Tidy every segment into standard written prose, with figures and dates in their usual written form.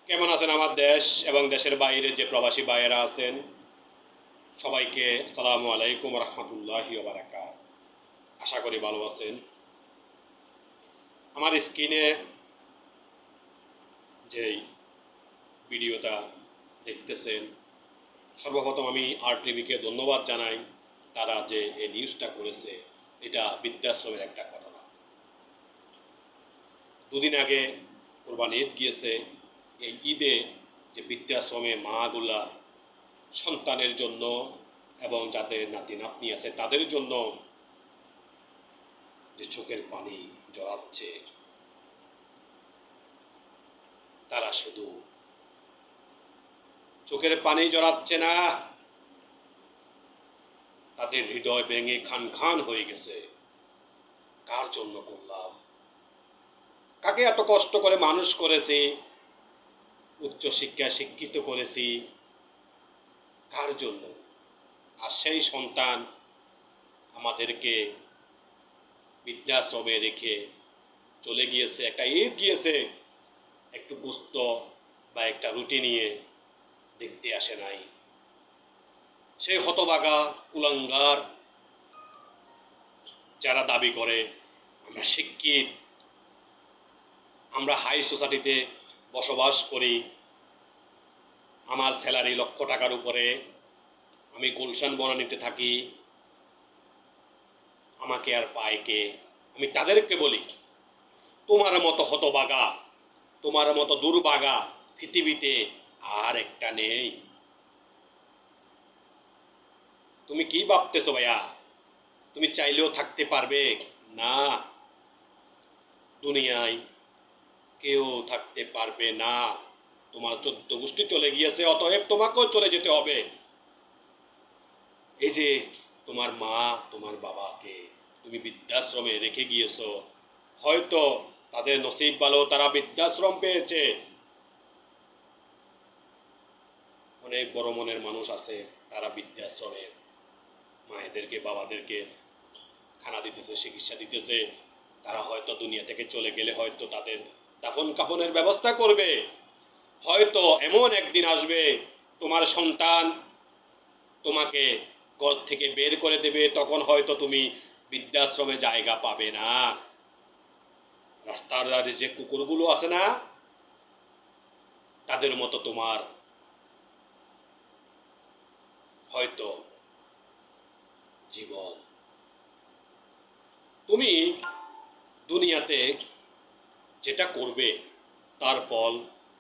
কেমন আছেন আমার দেশ এবং দেশের বাইরে যে প্রবাসী ভাইয়েরা আছেন? সবাইকে আসসালামু আলাইকুম রহমতুল্লাহি ওয়া বারাকাতুহু। আশা করি ভালো আছেন। আমার স্ক্রিনে যেই ভিডিওটা দেখতেছেন, সর্বপ্রথম আমি RTVকে ধন্যবাদ জানাই। তারা যে এই নিউজটা করেছে, এটা বৃদ্ধাশ্রমের একটা ঘটনা। দুদিন আগে কোরবানি ঈদ গিয়েছে। এই ঈদে যে বৃদ্ধাশ্রমে মাগুলা সন্তানের জন্য এবং যাদের নাতি নাতনি আছে তাদের জন্য যে চোখের পানি জড়াচ্ছে, তারা শুধু চোখের পানি জড়াচ্ছে না, তাদের হৃদয় ভেঙে খান খান হয়ে গেছে। কার জন্য করলাম? কাকে এত কষ্ট করে মানুষ করেছি, উচ্চ শিক্ষায় শিক্ষিত করেছি, কার জন্য? আর সেই সন্তান আমাদেরকে বৃদ্ধাশ্রমে রেখে চলে গিয়েছে। একটা ঈদ গিয়েছে, একটু গোস্ত বা একটা রুটি নিয়ে দেখতে আসে নাই। সেই হতভাগা কুলাঙ্গার যারা দাবি করে আমরা শিক্ষিত, আমরা হাই সোসাইটিতে বসবাস করি, আমার স্যালারি লক্ষ টাকার উপরে, আমি গুলশান বনানীতে থাকি, আমাকে আর পায় কে? আমি তাদেরকে বলি, তোমার মতো হতভাগা, তোমার মতো দুর্ভাগা পৃথিবীতে আর একটা নেই। তুমি কি ভাবতেছো ভাইয়া? তুমি চাইলেও থাকতে পারবে না। দুনিয়ায় কেউ থাকতে পারবে না। তোমার 14 গোষ্ঠী চলে গিয়েছে, অতএব তোমাকেও চলে যেতে হবে। এই যে তোমার মা, তোমার বাবাকে তুমি বৃদ্ধাশ্রমে রেখে গিয়েছো, হয়তো তাদের নসিব ভালো, তারা বৃদ্ধাশ্রম পেয়েছে। অনেক বড় মনের মানুষ আছে, তারা বৃদ্ধাশ্রমে মায়েদেরকে বাবাদেরকে খানা দিতেছে, চিকিৎসা দিতেছে। তারা হয়তো দুনিয়া থেকে চলে গেলে হয়তো তাদের দাফন কাফনের ব্যবস্থা করবে। হয়তো এমন একদিন আসবে, তোমার সন্তান তোমাকে ঘর থেকে বের করে দেবে, তখন হয়তো তুমি বৃদ্ধাশ্রমে জায়গা পাবে না। রাস্তার ধারে যে কুকুরগুলো আছে না, তাদের মতো তোমার হয়তো জীবন। তুমি দুনিয়াতে যেটা করবে, তার ফল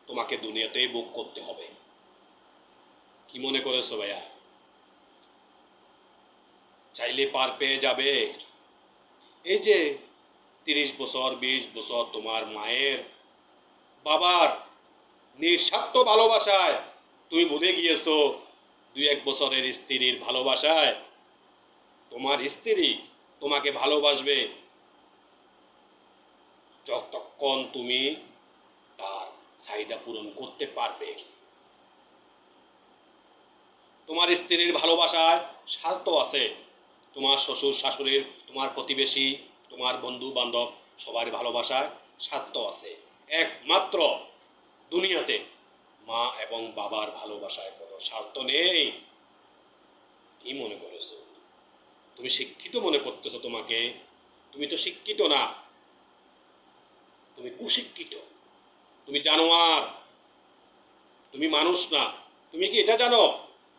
তোমাকে দুনিয়াতেই ভোগ করতে হবে। কি মনে করেছো ভাইয়া? চাইলে পার পেয়ে যাবে। এই যে 30 বছর 20 বছর তোমার মায়ের বাবার নিঃস্বার্থ ভালোবাসায় তুমি ভুলে গিয়েছো 2-1 বছরের স্ত্রীর ভালোবাসায়। তোমার স্ত্রী তোমাকে ভালোবাসবে যতক্ষণ তুমি তার চাহিদা পূরণ করতে পারবে। তোমার স্ত্রীর ভালোবাসায় স্বার্থ আছে, তোমার শ্বশুর শাশুড়ির, তোমার প্রতিবেশী, তোমার বন্ধু বান্ধব সবার ভালোবাসায় স্বার্থ আছে। একমাত্র দুনিয়াতে মা এবং বাবার ভালোবাসায় কোনো স্বার্থ নেই। কি মনে করেছো? তুমি শিক্ষিত মনে করতেছো তোমাকে? তুমি তো শিক্ষিত না, তুমি কুশিক্ষিত, তুমি জানোয়ার, তুমি মানুষ না। তুমি কি এটা জানো?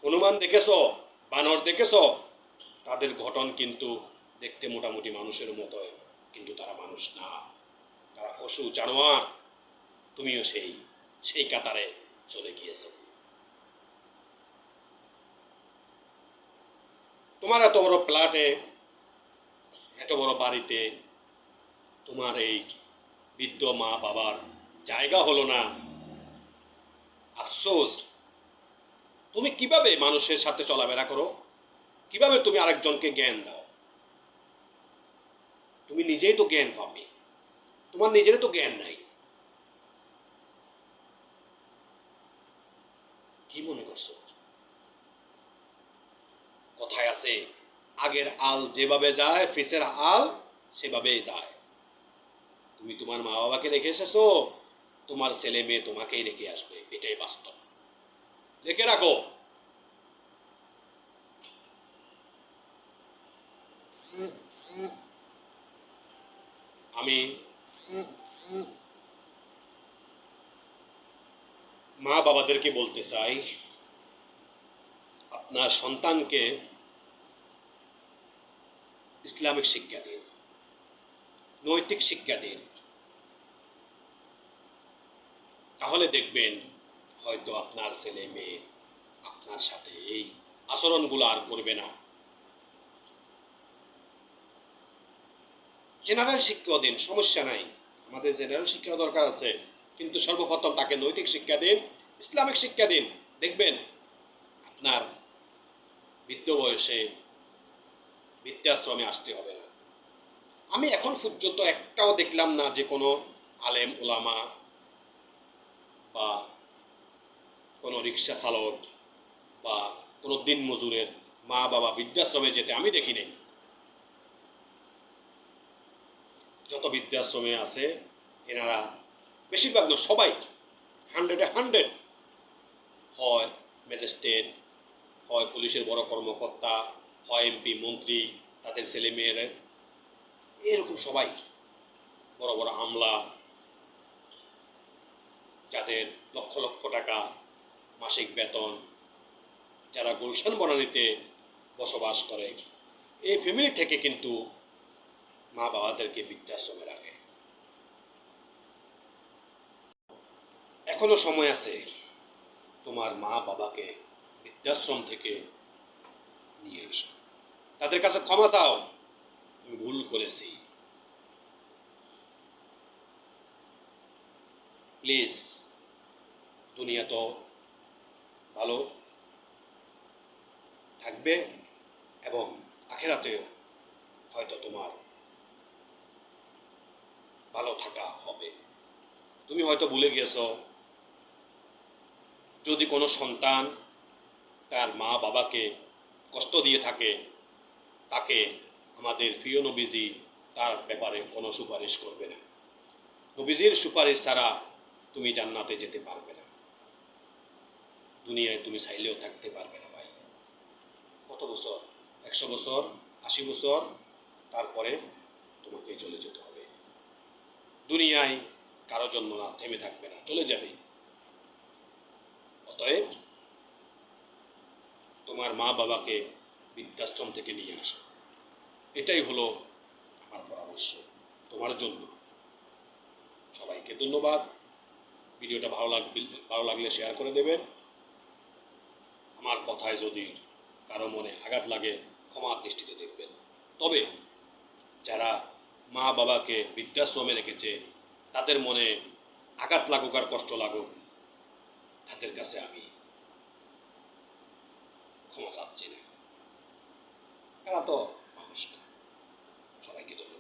হনুমান দেখেছো, বানর দেখেছো? তাদের গঠন কিন্তু দেখতে মোটামুটি মানুষের মতোই, কিন্তু তারা মানুষ না, তারা পশু জানোয়ার। তুমিও সেই সেই কাতারে চলে গিয়েছো। তোমার এত বড় ফ্ল্যাটে, এত বড় বাড়িতে তোমার এই বৃদ্ধ মা বাবার জায়গা হলো না। আফসোস। তুমি কিভাবে মানুষের সাথে চলাফেরা করো? কিভাবে তুমি আরেকজনকে জ্ঞান দাও? তুমি নিজেই তো জ্ঞান পাবে, তোমার নিজের তো জ্ঞান নাই। কি মনে করছো? কথায় আছে, আগের আল যেভাবে যায় ফিসের আল সেভাবেই যায়। তুমি তোমার মা বাবাকে রেখে এসেছো, তোমার ছেলে মেয়ে তোমাকেই রেখে আসবে, এটাই বাস্তব। লিখে রাখো। আমি মা বাবাদেরকে বলতে চাই, আপনার সন্তানকে ইসলামিক শিক্ষা দিন, নৈতিক শিক্ষা দিন। তাহলে দেখবেন হয়তো আপনার ছেলে মেয়ে আপনার সাথে এই আচরণগুলো আর করবে না। জেনারেল শিক্ষা দিন, সমস্যা নাই, আমাদের জেনারেল শিক্ষা দরকার আছে, কিন্তু সর্বপ্রথম তাকে নৈতিক শিক্ষা দিন, ইসলামিক শিক্ষা দিন। দেখবেন আপনার বৃদ্ধ বয়সে বৃদ্ধাশ্রমে আসতে হবে না। আমি এখন পর্যন্ত একটাও দেখলাম না যে কোনো আলেম ওলামা বা কোনো রিক্সা চালক বা কোনো দিন মজুরের মা বাবা বৃদ্ধাশ্রমে যেতে আমি দেখি নাই। যত বৃদ্ধাশ্রমে আছে এনারা বেশিরভাগ না, সবাই 100-100 হয় ম্যাজিস্ট্রেট, হয় পুলিশের বড় কর্মকর্তা, হয় এমপি মন্ত্রী, তাদের ছেলে মেয়েরা এরকম সবাই বড় বড় আমলা, যাদের লক্ষ লক্ষ টাকা মাসিক বেতন, যারা গুলশান বনানীতে বসবাস করে, এই ফ্যামিলি থেকে কিন্তু মা বাবাদেরকে বৃদ্ধাশ্রমে রাখে। এখনো সময় আছে, তোমার মা বাবাকে বৃদ্ধাশ্রম থেকে নিয়ে আসো, তাদের কাছে ক্ষমা চাও, আমি ভুল করেছি, প্লিজ। দুনিয়া তো ভালো থাকবে এবং আখেরাতেও হয়তো তোমার ভালো থাকা হবে। তুমি হয়তো ভুলে গেছো, যদি কোনো সন্তান তার মা বাবাকে কষ্ট দিয়ে থাকে, তাকে আমাদের প্রিয় নবীজি তার ব্যাপারে কোনো সুপারিশ করবে না। নবীজির সুপারিশ ছাড়া তুমি জান্নাতে যেতে পারবে না, দুনিয়ায় তুমি চাইলেও থাকতে পারবে না ভাই। কত বছর? 100 বছর, 80 বছর, তারপরে তোমাকে চলে যেতে হবে। দুনিয়ায় কারো জন্য না, থেমে থাকবে না, চলে যাবে। অতএব তোমার মা বাবাকে বৃদ্ধাশ্রম থেকে নিয়ে আসো, এটাই হলো আমার পরামর্শ তোমার জন্য। সবাইকে ধন্যবাদ। ভিডিওটা ভালো লাগলে শেয়ার করে দেবেন। আমার কথায় যদি কারো মনে আঘাত লাগে ক্ষমার দৃষ্টিতে দেখবেন। তবে যারা মা বাবাকে বৃদ্ধাশ্রমে রেখেছে তাদের মনে আঘাত লাগুক আর কষ্ট লাগুক, তাদের কাছে আমি ক্ষমা চাচ্ছি না, তারা তো মানুষ না। সবাইকে ধন্যবাদ।